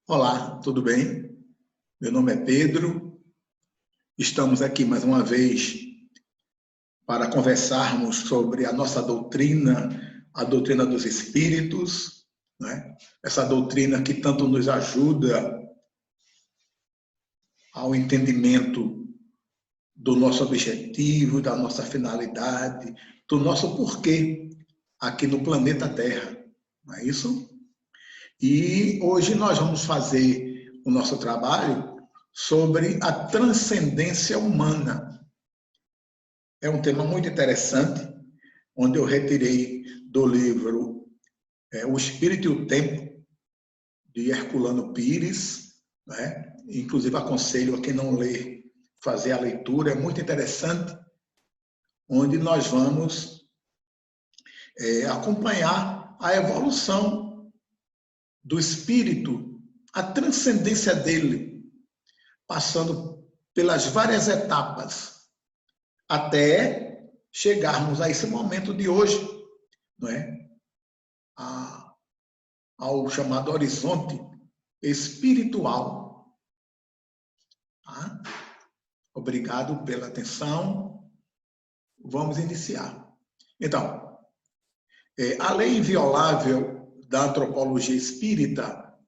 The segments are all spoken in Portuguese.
Olá, tudo bem? Meu nome é Pedro. Estamos aqui mais uma vez para conversarmos sobre a nossa doutrina, a doutrina dos espíritos, né? Essa doutrina que tanto nos ajuda ao entendimento do nosso objetivo, da nossa finalidade, do nosso porquê aqui no planeta Terra, não é isso? E hoje nós vamos fazer o nosso trabalho sobre a transcendência humana. É um tema muito interessante, onde eu retirei do livro O Espírito e o Tempo, de Herculano Pires, né? Inclusive aconselho a quem não lê fazer a leitura, é muito interessante, onde nós vamos acompanhar a evolução do espírito, a transcendência dele, passando pelas várias etapas, até chegarmos a esse momento de hoje, não é? Ao chamado horizonte espiritual. Tá? Obrigado pela atenção. Vamos iniciar. Então, a lei inviolável da antropologia espírita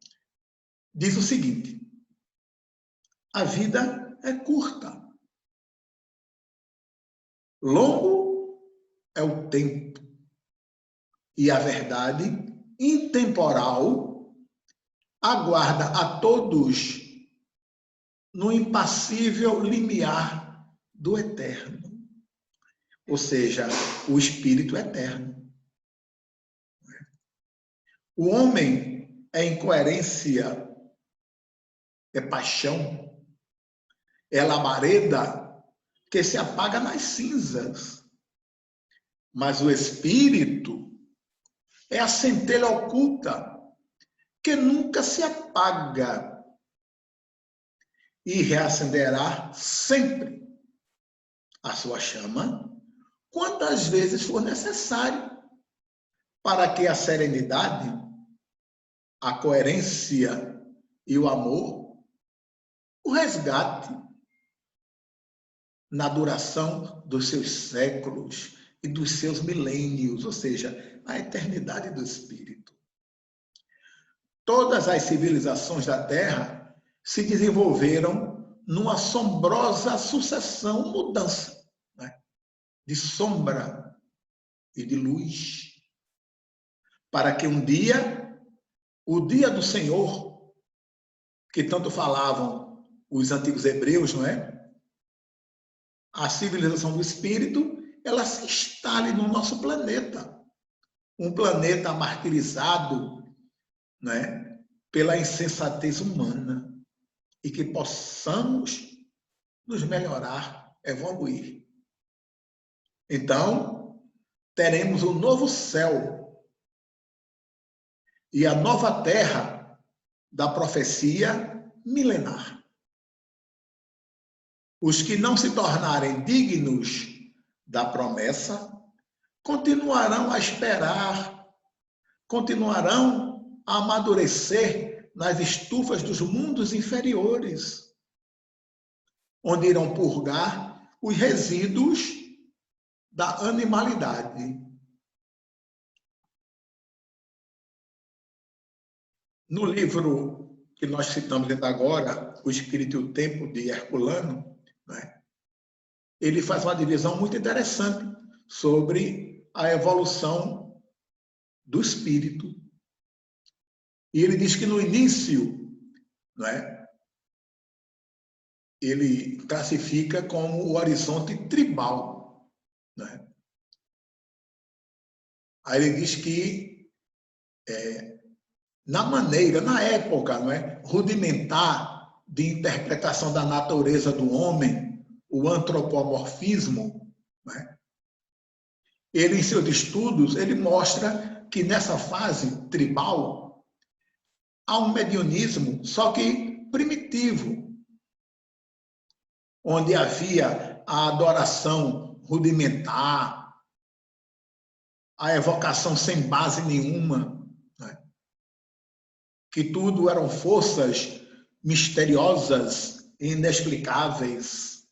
diz o seguinte: a vida é curta. Longo é o tempo. E a verdade intemporal aguarda a todos no impassível limiar do eterno. Ou seja, o espírito eterno. O homem é incoerência, é paixão, é labareda que se apaga nas cinzas. Mas o espírito é a centelha oculta que nunca se apaga e reacenderá sempre a sua chama quantas vezes for necessário para que a serenidade, a coerência e o amor o resgate na duração dos seus séculos e dos seus milênios, ou seja, a eternidade do espírito. Todas as civilizações da Terra se desenvolveram numa assombrosa sucessão, mudança, né? De sombra e de luz, para que um dia, o dia do Senhor, que tanto falavam os antigos hebreus, não é? A civilização do espírito, ela se instale no nosso planeta. Um planeta martirizado, né, pela insensatez humana. E que possamos nos melhorar, evoluir. Então, teremos um novo céu e a nova terra da profecia milenar. Os que não se tornarem dignos da promessa continuarão a esperar, continuarão a amadurecer nas estufas dos mundos inferiores, onde irão purgar os resíduos da animalidade. No livro que nós citamos até agora, O Espírito e o Tempo, de Herculano, né, ele faz uma divisão muito interessante sobre a evolução do espírito. E ele diz que no início, né, ele classifica como o horizonte tribal, né? Aí ele diz que na época, não é, rudimentar de interpretação da natureza do homem, o antropomorfismo, né? Ele, em seus estudos, ele mostra que nessa fase tribal há um mediunismo, só que primitivo, onde havia a adoração rudimentar, a evocação sem base nenhuma, né? que tudo eram forças misteriosas e inexplicáveis.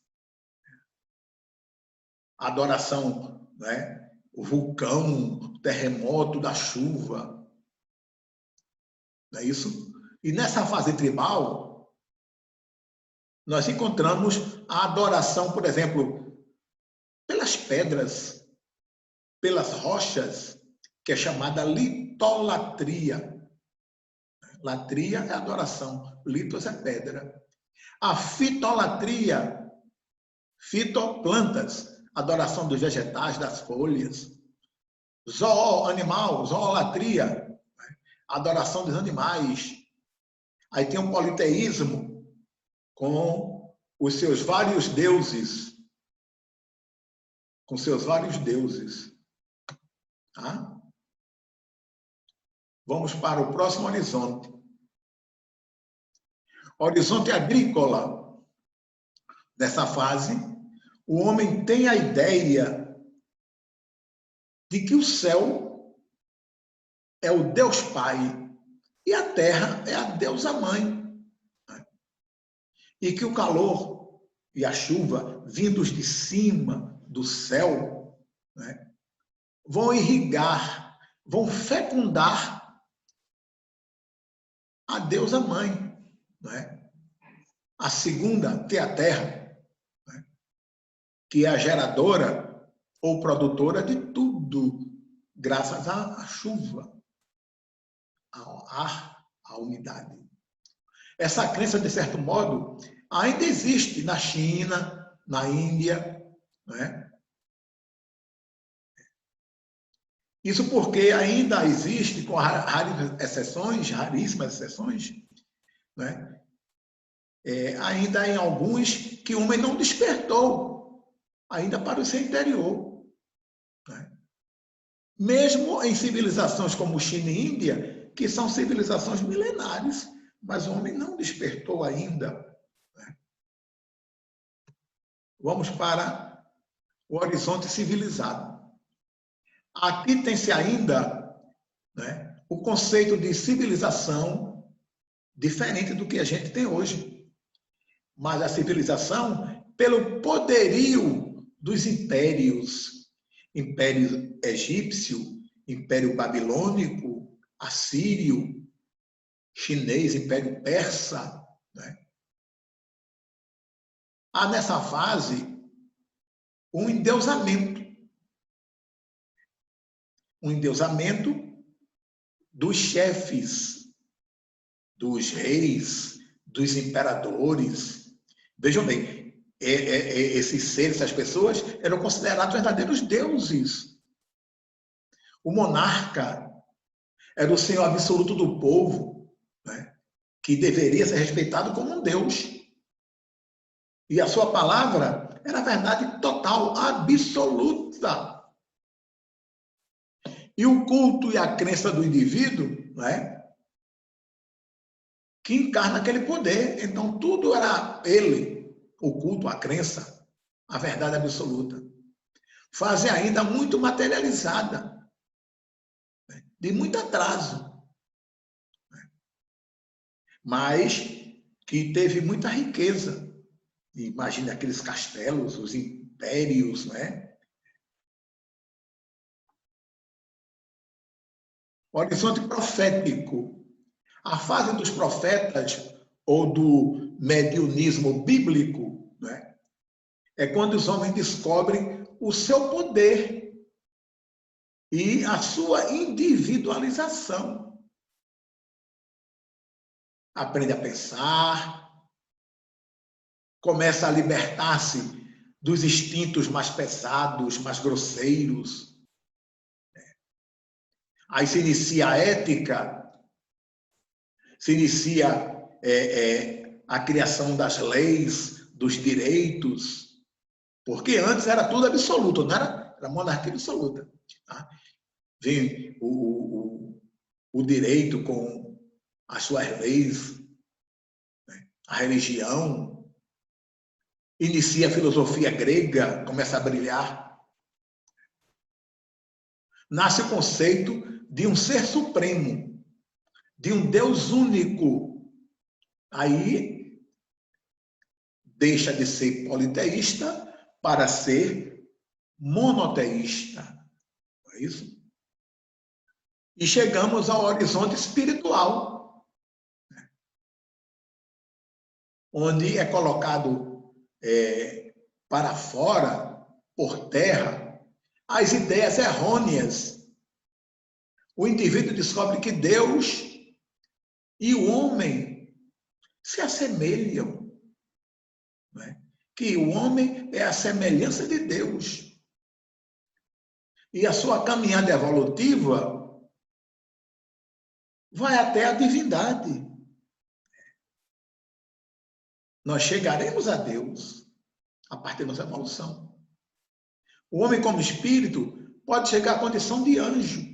A adoração, né? O vulcão, o terremoto da chuva. Não é isso? E nessa fase tribal, nós encontramos a adoração, por exemplo, pelas pedras, pelas rochas, que é chamada litolatria. Latria é adoração, litos é pedra. A fitolatria, fitoplantas, adoração dos vegetais, das folhas. Animal, zoolatria, adoração dos animais. Aí tem o politeísmo, com os seus vários deuses. Com seus vários deuses. Tá? Vamos para o próximo horizonte. Horizonte agrícola. Dessa fase, o homem tem a ideia de que o céu é o Deus Pai e a terra é a deusa Mãe. E que o calor e a chuva vindos de cima do céu, né, vão irrigar, vão fecundar a deusa Mãe. Né? A segunda, que é a terra, que é a geradora ou produtora de tudo, graças à chuva, ao ar, à umidade. Essa crença, de certo modo, ainda existe na China, na Índia, né? Isso porque ainda existe, com raríssimas exceções, né? Ainda em alguns que o homem não despertou ainda para o seu interior. Né? Mesmo em civilizações como China e Índia, que são civilizações milenares, mas o homem não despertou ainda. Né? Vamos para o horizonte civilizado. Aqui tem-se ainda, né, o conceito de civilização diferente do que a gente tem hoje. Mas a civilização, pelo poderio dos impérios, império egípcio, império babilônico, assírio, chinês, império persa, né? Há nessa fase um endeusamento dos chefes, dos reis, dos imperadores. Vejam bem, esses seres, essas pessoas, eram considerados verdadeiros deuses. O monarca era o senhor absoluto do povo, né? Que deveria ser respeitado como um deus. E a sua palavra era a verdade total, absoluta. E o culto e a crença do indivíduo, né, que encarna aquele poder. Então, tudo era ele, o culto, a crença, a verdade absoluta. Fase ainda muito materializada, né, de muito atraso, né, mas que teve muita riqueza. Imagine aqueles castelos, os impérios, né? Horizonte profético. A fase dos profetas ou do mediunismo bíblico, né, é quando os homens descobrem o seu poder e a sua individualização. Aprende a pensar, começa a libertar-se dos instintos mais pesados, mais grosseiros. Aí se inicia a ética, se inicia a criação das leis, dos direitos, porque antes era tudo absoluto, não era? Era monarquia absoluta. Tá? Vem o direito com as suas leis, né? A religião, inicia a filosofia grega, começa a brilhar. Nasce o conceito de um ser supremo, de um Deus único, aí deixa de ser politeísta para ser monoteísta. Não é isso? E chegamos ao horizonte espiritual, onde é colocado para fora, por terra, as ideias errôneas. O indivíduo descobre que Deus e o homem se assemelham, né? Que o homem é a semelhança de Deus. E a sua caminhada evolutiva vai até a divindade. Nós chegaremos a Deus a partir da nossa evolução. O homem, como espírito, pode chegar à condição de anjo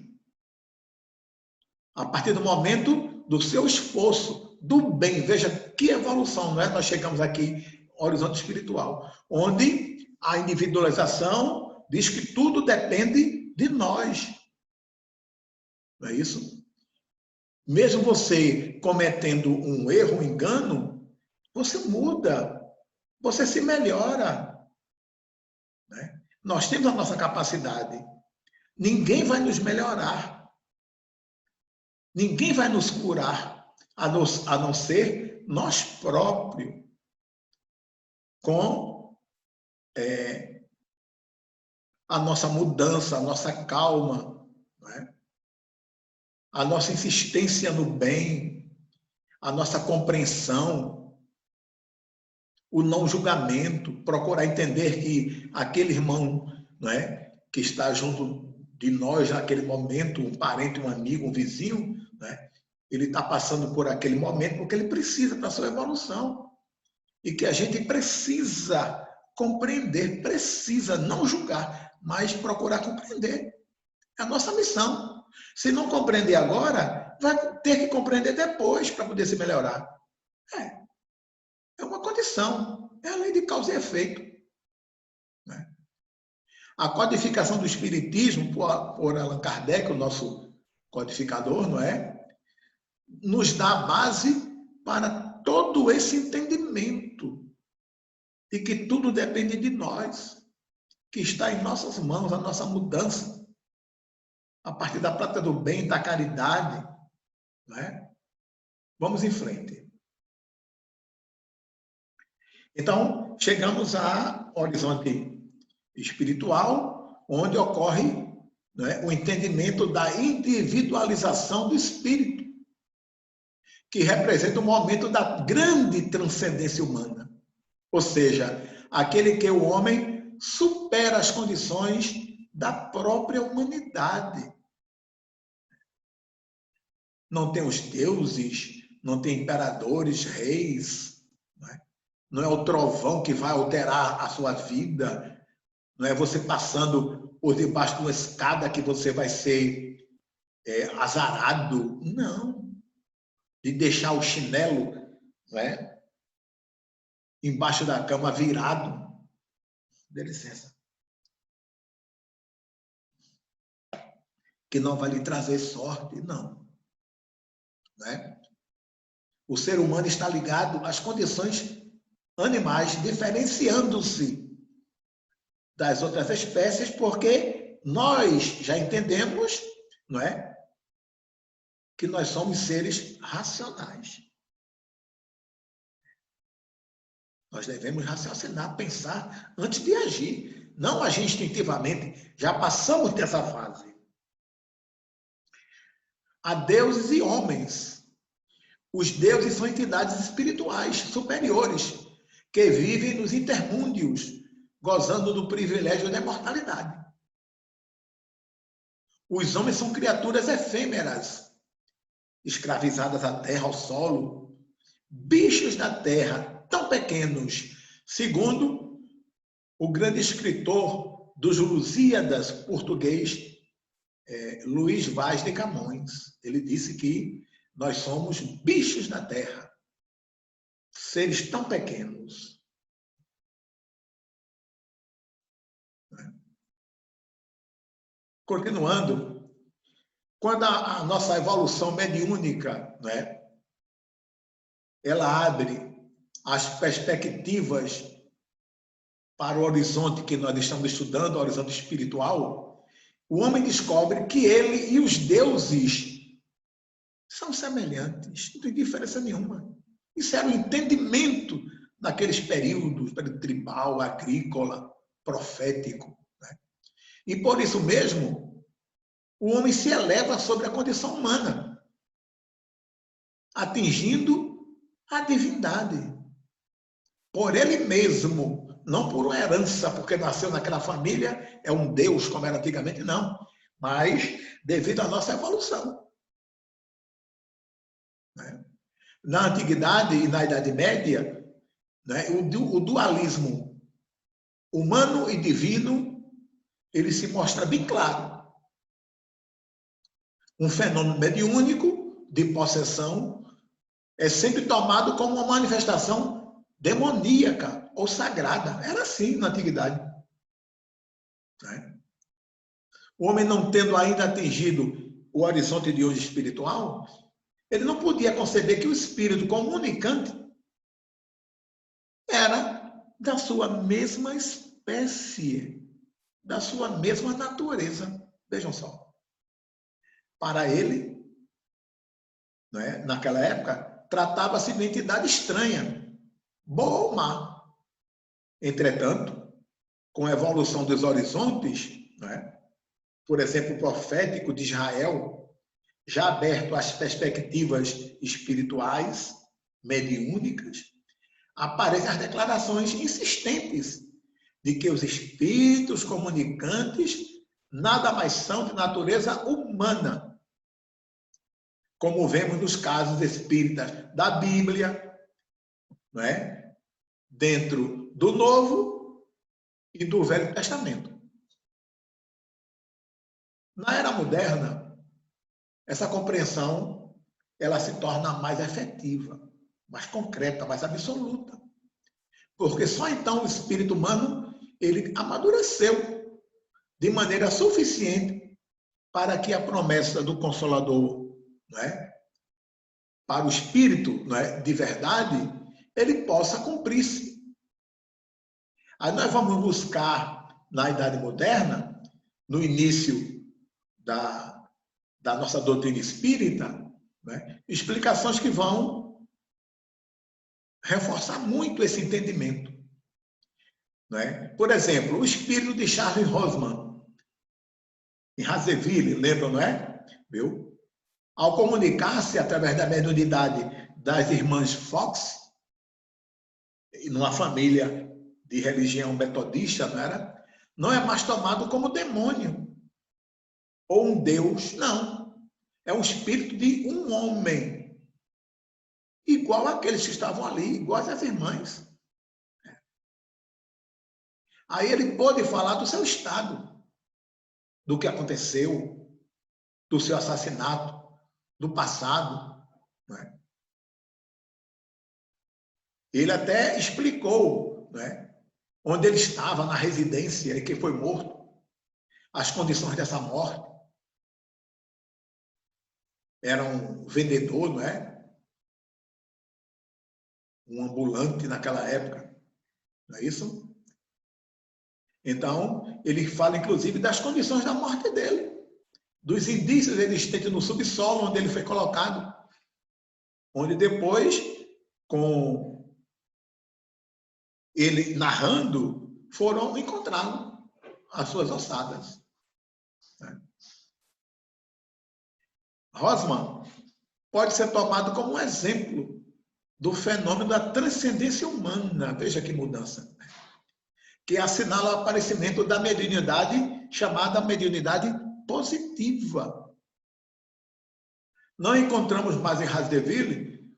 a partir do momento do seu esforço, do bem. Veja que evolução, não é? Nós chegamos aqui ao horizonte espiritual, onde a individualização diz que tudo depende de nós. Não é isso? Mesmo você cometendo um erro, um engano, você muda, você se melhora. Né? Nós temos a nossa capacidade. Ninguém vai nos melhorar. Ninguém vai nos curar, a não ser nós próprios, com a nossa mudança, a nossa calma, né? A nossa insistência no bem, a nossa compreensão, o não julgamento, procurar entender que aquele irmão, né, que está junto de nós naquele momento, um parente, um amigo, um vizinho, né, ele está passando por aquele momento porque ele precisa para a sua evolução. E que a gente precisa compreender, precisa não julgar, mas procurar compreender. É a nossa missão. Se não compreender agora, vai ter que compreender depois para poder se melhorar. É uma condição. É a lei de causa e efeito. Né? A codificação do Espiritismo, por Allan Kardec, o nosso codificador, não é? Nos dá a base para todo esse entendimento de que tudo depende de nós, que está em nossas mãos a nossa mudança, a partir da prática do bem, da caridade. Né? Vamos em frente. Então, chegamos ao horizonte espiritual, onde ocorre, né, o entendimento da individualização do espírito, que representa o momento da grande transcendência humana. Ou seja, aquele que o homem supera as condições da própria humanidade. Não tem os deuses, não tem imperadores, reis, não é o trovão que vai alterar a sua vida, não é você passando por debaixo de uma escada que você vai ser azarado. Não. De deixar o chinelo, não é, embaixo da cama virado. Dê licença. Que não vai lhe trazer sorte, não. Né? O ser humano está ligado às condições animais, diferenciando-se das outras espécies, porque nós já entendemos, não é, que nós somos seres racionais. Nós devemos raciocinar, pensar antes de agir, não agir instintivamente. Já passamos dessa fase. Há deuses e homens. Os deuses são entidades espirituais superiores que vivem nos intermúndios, gozando do privilégio da imortalidade. Os homens são criaturas efêmeras, escravizadas à terra, ao solo, bichos da terra, tão pequenos, segundo o grande escritor dos Lusíadas português, Luís Vaz de Camões. Ele disse que nós somos bichos da terra, seres tão pequenos. Continuando, quando a nossa evolução mediúnica, né, ela abre as perspectivas para o horizonte que nós estamos estudando, o horizonte espiritual, o homem descobre que ele e os deuses são semelhantes, não tem diferença nenhuma. Isso era o entendimento naqueles períodos, período tribal, agrícola, profético. Né? E por isso mesmo, o homem se eleva sobre a condição humana, atingindo a divindade. Por ele mesmo, não por uma herança, porque nasceu naquela família, é um Deus, como era antigamente, não. Mas devido à nossa evolução. Né? Na Antiguidade e na Idade Média, né, o dualismo humano e divino, ele se mostra bem claro. Um fenômeno mediúnico de possessão é sempre tomado como uma manifestação demoníaca ou sagrada. Era assim na Antiguidade. Né? O homem não tendo ainda atingido o horizonte de hoje espiritual, ele não podia conceber que o espírito comunicante era da sua mesma espécie, da sua mesma natureza. Vejam só. Para ele, né, naquela época, tratava-se de entidade estranha, boa ou má. Entretanto, com a evolução dos horizontes, né, por exemplo, o profético de Israel, já aberto às perspectivas espirituais, mediúnicas, aparecem as declarações insistentes de que os espíritos comunicantes nada mais são de natureza humana, como vemos nos casos espíritas da Bíblia, não é? Dentro do Novo e do Velho Testamento. Na era moderna, essa compreensão ela se torna mais efetiva, mais concreta, mais absoluta. Porque só então o espírito humano ele amadureceu de maneira suficiente para que a promessa do Consolador, não é? Para o espírito, não é? De verdade, ele possa cumprir-se. Aí nós vamos buscar na Idade Moderna, no início da nossa doutrina espírita, né, explicações que vão reforçar muito esse entendimento. Né? Por exemplo, o espírito de Charles Rosman, em Hazeville, lembram, não é? Viu? Ao comunicar-se através da mediunidade das irmãs Fox, numa família de religião metodista, não era? Não é mais tomado como demônio ou um deus, não. É um espírito de um homem, igual àqueles que estavam ali, iguais às irmãs. Aí ele pôde falar do seu estado, do que aconteceu, do seu assassinato, do passado. Né? Ele até explicou, né, onde ele estava na residência e que foi morto, as condições dessa morte. Era um vendedor, não é? Um ambulante naquela época, não é isso? Então, ele fala, inclusive, das condições da morte dele, dos indícios existentes no subsolo onde ele foi colocado, onde depois, com ele narrando, foram encontrá-lo as suas ossadas. Rosman pode ser tomado como um exemplo do fenômeno da transcendência humana. Veja que mudança. Que assinala o aparecimento da mediunidade chamada mediunidade positiva. Não encontramos mais em Hazeville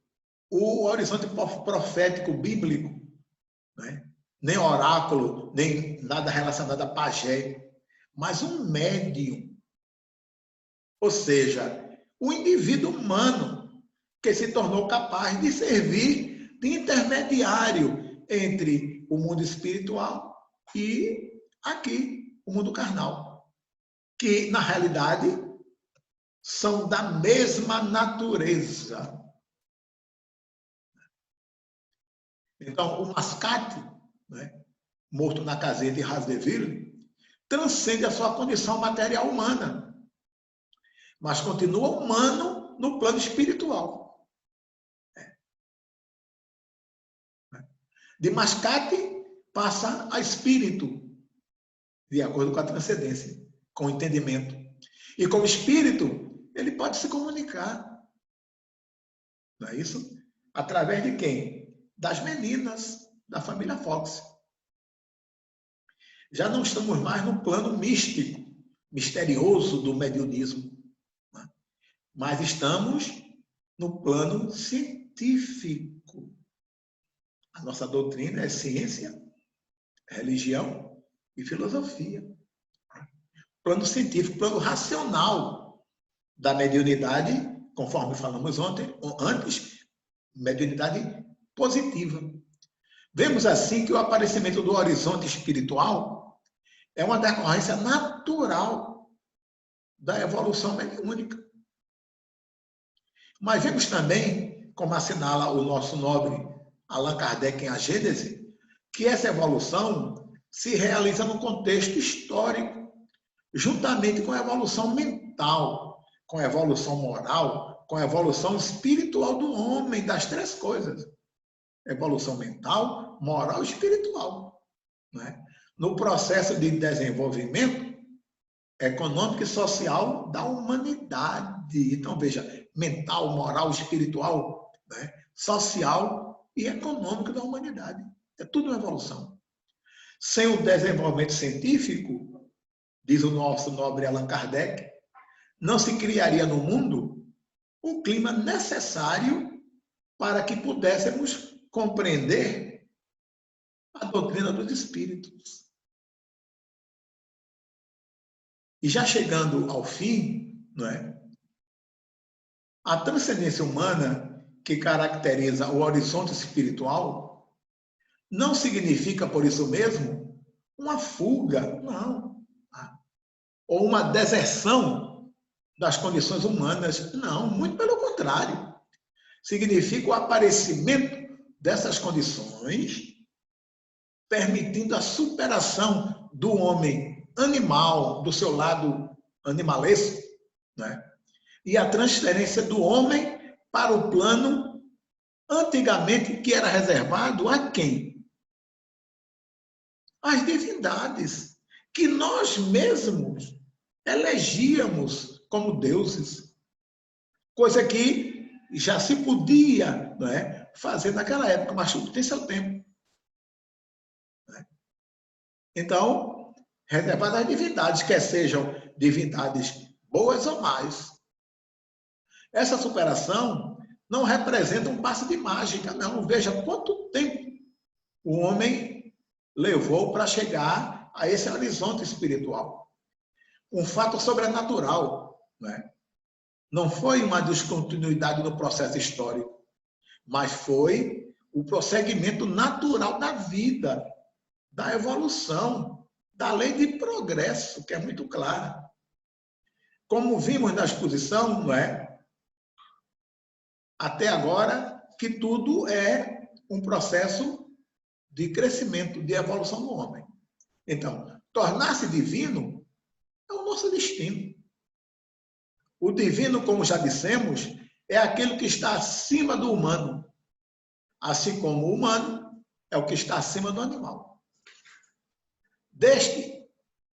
o horizonte profético bíblico, né? Nem oráculo, nem nada relacionado a pajé, mas um médium. Ou seja, o indivíduo humano que se tornou capaz de servir de intermediário entre o mundo espiritual e aqui, o mundo carnal. Que, na realidade, são da mesma natureza. Então, o mascate, né, morto na caseira de Razdeville, transcende a sua condição material humana, mas continua humano no plano espiritual. De mascate passa a espírito, de acordo com a transcendência, com o entendimento. E como espírito, ele pode se comunicar. Não é isso? Através de quem? Das meninas da família Fox. Já não estamos mais no plano místico, misterioso do mediunismo, né? Mas estamos no plano científico. A nossa doutrina é ciência, religião e filosofia. Plano científico, plano racional da mediunidade, conforme falamos antes, mediunidade positiva. Vemos assim que o aparecimento do horizonte espiritual é uma decorrência natural da evolução mediúnica. Mas vemos também, como assinala o nosso nobre Allan Kardec em A Gênese, que essa evolução se realiza no contexto histórico, juntamente com a evolução mental, com a evolução moral, com a evolução espiritual do homem, das três coisas. Evolução mental, moral e espiritual. Né? No processo de desenvolvimento econômico e social da humanidade. Então, veja, mental, moral, espiritual, né? Social e econômico da humanidade. É tudo uma evolução. Sem o desenvolvimento científico, diz o nosso nobre Allan Kardec, não se criaria no mundo o clima necessário para que pudéssemos compreender a doutrina dos espíritos. E já chegando ao fim, não é? A transcendência humana que caracteriza o horizonte espiritual não significa, por isso mesmo, uma fuga, não. Ou uma deserção das condições humanas, não, muito pelo contrário. Significa o aparecimento dessas condições, permitindo a superação do homem animal, do seu lado animalesco, né? E a transferência do homem para o plano antigamente que era reservado a quem? Às divindades, que nós mesmos elegíamos como deuses, coisa que já se podia, não é, fazer naquela época, mas tudo tem seu tempo. Então, reservado às divindades, quer sejam divindades boas ou más. Essa superação não representa um passe de mágica, não. Veja quanto tempo o homem levou para chegar a esse horizonte espiritual. Um fato sobrenatural, né? Não foi uma descontinuidade no processo histórico, mas foi o prosseguimento natural da vida, da evolução, da lei de progresso, que é muito clara. Como vimos na exposição, não é? Até agora, que tudo é um processo de crescimento, de evolução do homem. Então, tornar-se divino é o nosso destino. O divino, como já dissemos, é aquele que está acima do humano, assim como o humano é o que está acima do animal.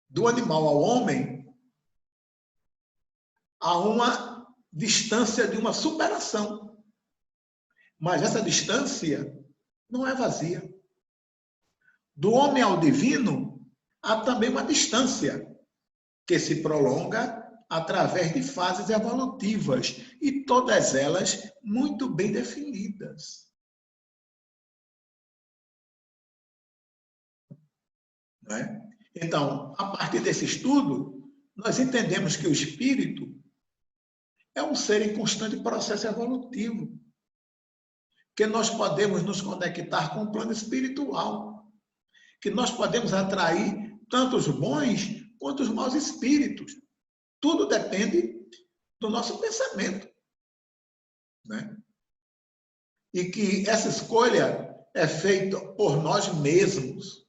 Do animal ao homem, há uma distância de uma superação. Mas essa distância não é vazia. Do homem ao divino, há também uma distância que se prolonga através de fases evolutivas, e todas elas muito bem definidas. Não é? Então, a partir desse estudo, nós entendemos que o espírito é um ser em constante processo evolutivo, que nós podemos nos conectar com o plano espiritual, que nós podemos atrair tanto os bons quanto os maus espíritos. Tudo depende do nosso pensamento, né? E que essa escolha é feita por nós mesmos.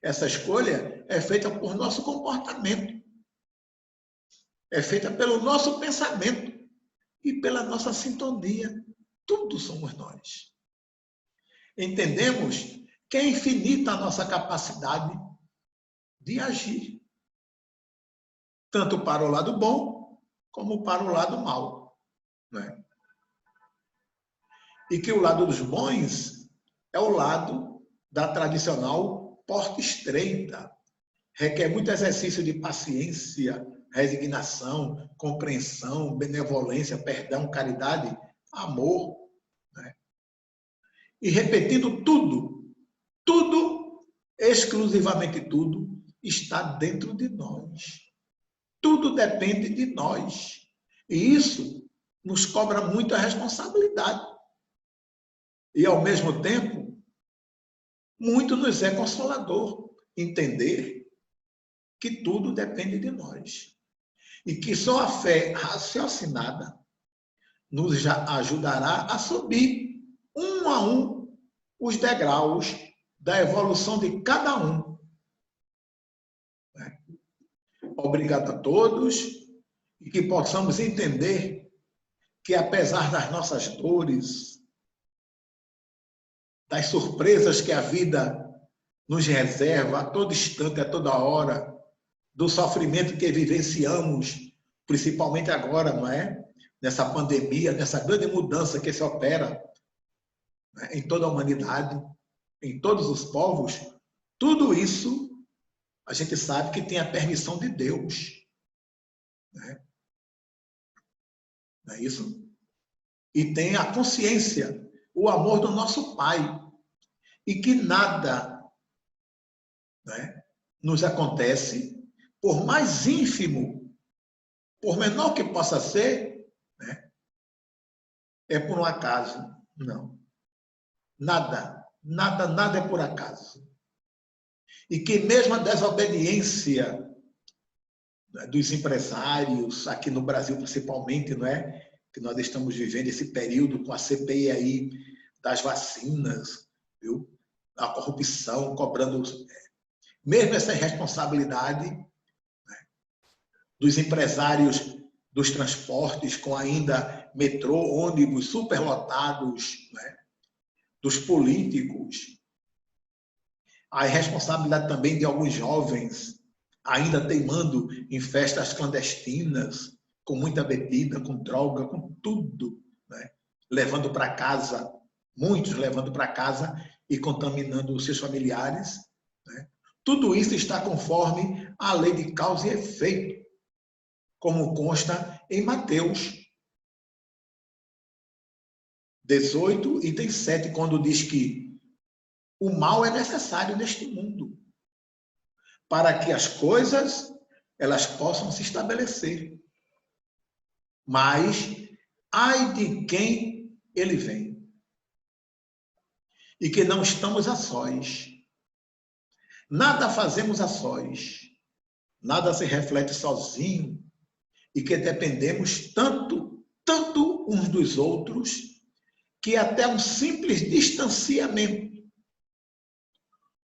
Essa escolha é feita por nosso comportamento. É feita pelo nosso pensamento e pela nossa sintonia. Tudo somos nós. Entendemos que é infinita a nossa capacidade de agir, tanto para o lado bom como para o lado mau, né? E que o lado dos bons é o lado da tradicional porta estreita. Requer muito exercício de paciência, resignação, compreensão, benevolência, perdão, caridade, amor, né? E repetindo tudo, exclusivamente tudo, está dentro de nós. Tudo depende de nós. E isso nos cobra muita responsabilidade. E, ao mesmo tempo, muito nos é consolador entender que tudo depende de nós. E que só a fé raciocinada nos ajudará a subir, um a um, os degraus da evolução de cada um. Obrigado a todos e que possamos entender que, apesar das nossas dores, das surpresas que a vida nos reserva a todo instante, a toda hora, do sofrimento que vivenciamos, principalmente agora, não é? Nessa pandemia, nessa grande mudança que se opera, né, em toda a humanidade, em todos os povos, tudo isso a gente sabe que tem a permissão de Deus, né? Não é isso? E tem a consciência, o amor do nosso Pai, e que nada, né, nos acontece, por mais ínfimo, por menor que possa ser, né, é por um acaso. Não. Nada é por acaso. E que mesmo a desobediência, né, dos empresários, aqui no Brasil principalmente, não é? Que nós estamos vivendo esse período com a CPI aí das vacinas, viu? A corrupção, cobrando mesmo essa irresponsabilidade, né, dos empresários dos transportes, com ainda metrô, ônibus superlotados, né, dos políticos, a irresponsabilidade também de alguns jovens ainda teimando em festas clandestinas, com muita bebida, com droga, com tudo, né, levando para casa, muitos levando para casa e contaminando os seus familiares, né? Tudo isso está conforme a lei de causa e efeito, como consta em Mateus 18, item 7, quando diz que o mal é necessário neste mundo, para que as coisas elas possam se estabelecer. Mas, ai de quem ele vem. E que não estamos a sós. Nada fazemos a sós. Nada se reflete sozinho. E que dependemos tanto uns dos outros, que até um simples distanciamento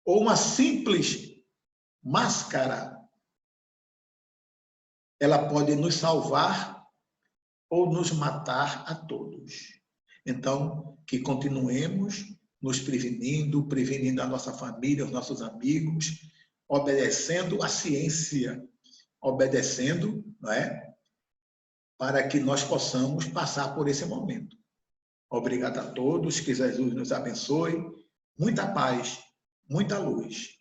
ou uma simples máscara, ela pode nos salvar ou nos matar a todos. Então, que continuemos nos prevenindo a nossa família, os nossos amigos, obedecendo a ciência, obedecendo, não é? Para que nós possamos passar por esse momento. Obrigado a todos, que Jesus nos abençoe, muita paz, muita luz.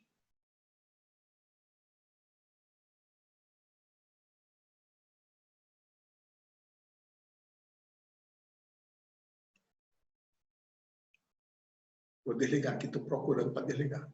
Vou desligar aqui, estou procurando para desligar.